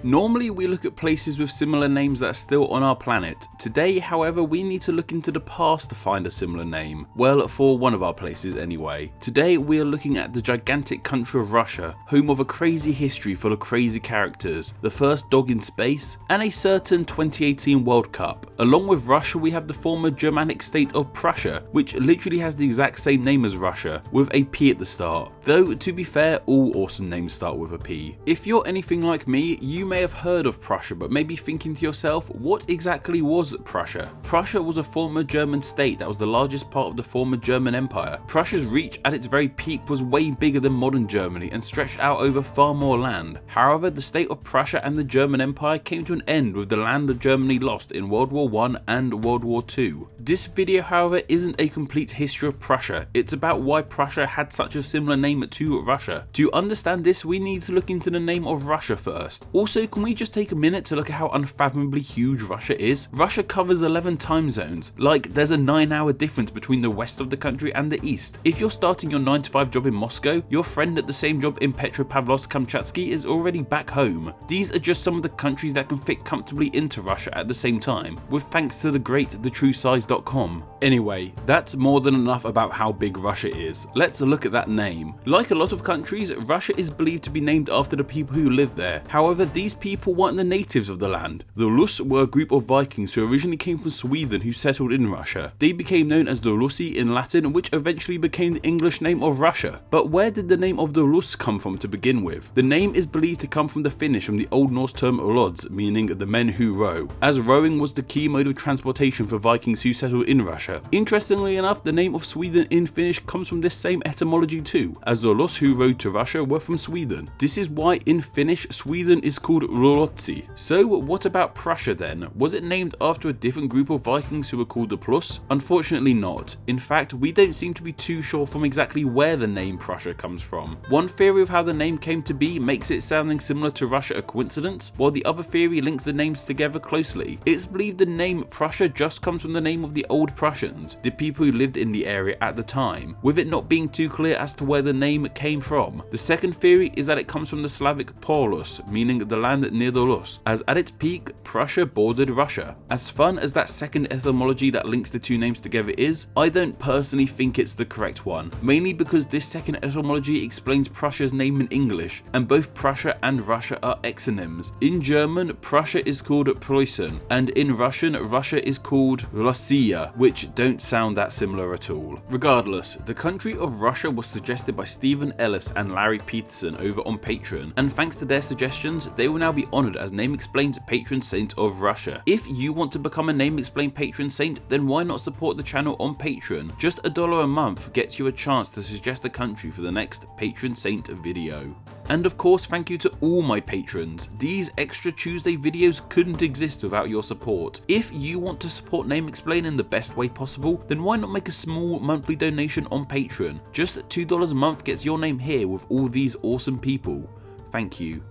Normally we look at places with similar names that are still on our planet. Today, however, we need to look into the past to find a similar name. Well, for one of our places anyway. Today we are looking at the gigantic country of Russia, home of a crazy history full of crazy characters, the first dog in space, and a certain 2018 World Cup. Along with Russia, we have the former Germanic state of Prussia, which literally has the exact same name as Russia, with a P at the start. Though, to be fair, all awesome names start with a P. If you're anything like me, you may have heard of Prussia, but maybe thinking to yourself, what exactly was Prussia? Prussia was a former German state that was the largest part of the former German Empire. Prussia's reach at its very peak was way bigger than modern Germany and stretched out over far more land. However, the state of Prussia and the German Empire came to an end with the land that Germany lost in World War I and World War II. This video, however, isn't a complete history of Prussia. It's about why Prussia had such a similar name to Russia. To understand this, we need to look into the name of Russia first. Also, can we just take a minute to look at how unfathomably huge Russia is? Russia covers 11 time zones. Like, there's a 9-hour difference between the west of the country and the east. If you're starting your 9-to-5 job in Moscow, your friend at the same job in Petropavlovsk-Kamchatsky is already back home. These are just some of the countries that can fit comfortably into Russia at the same time, with thanks to the great thetruesize.com. Anyway, that's more than enough about how big Russia is. Let's look at that name. Like a lot of countries, Russia is believed to be named after the people who live there. However, these people weren't the natives of the land. The Rus were a group of Vikings who originally came from Sweden who settled in Russia. They became known as the Russi in Latin, which eventually became the English name of Russia. But where did the name of the Rus come from to begin with? The name is believed to come from the Finnish from the Old Norse term rods, meaning the men who row, as rowing was the key mode of transportation for Vikings who settled in Russia. Interestingly enough, the name of Sweden in Finnish comes from this same etymology too, as the Rus who rowed to Russia were from Sweden. This is why in Finnish, Sweden is called Ruotsi. So what about Prussia then? Was it named after a different group of Vikings who were called the Plus? Unfortunately not. In fact, we don't seem to be too sure from exactly where the name Prussia comes from. One theory of how the name came to be makes it sounding similar to Russia a coincidence, while the other theory links the names together closely. It's believed the name Prussia just comes from the name of the old Prussians, the people who lived in the area at the time, with it not being too clear as to where the name came from. The second theory is that it comes from the Slavic Polus, meaning the land near the Rus, as at its peak, Prussia bordered Russia. As fun as that second etymology that links the two names together is, I don't personally think it's the correct one, mainly because this second etymology explains Prussia's name in English, and both Prussia and Russia are exonyms. In German, Prussia is called Preußen, and in Russian, Russia is called Rossiya, which don't sound that similar at all. Regardless, the country of Russia was suggested by Stephen Ellis and Larry Peterson over on Patreon, and thanks to their suggestions, they will now be honoured as Name Explained's patron saint of Russia. If you want to become a Name Explained patron saint, then why not support the channel on Patreon? Just $1 a month gets you a chance to suggest a country for the next patron saint video. And of course, thank you to all my patrons. These extra Tuesday videos couldn't exist without your support. If you want to support Name Explained in the best way possible, then why not make a small monthly donation on Patreon? Just $2 a month gets your name here with all these awesome people. Thank you.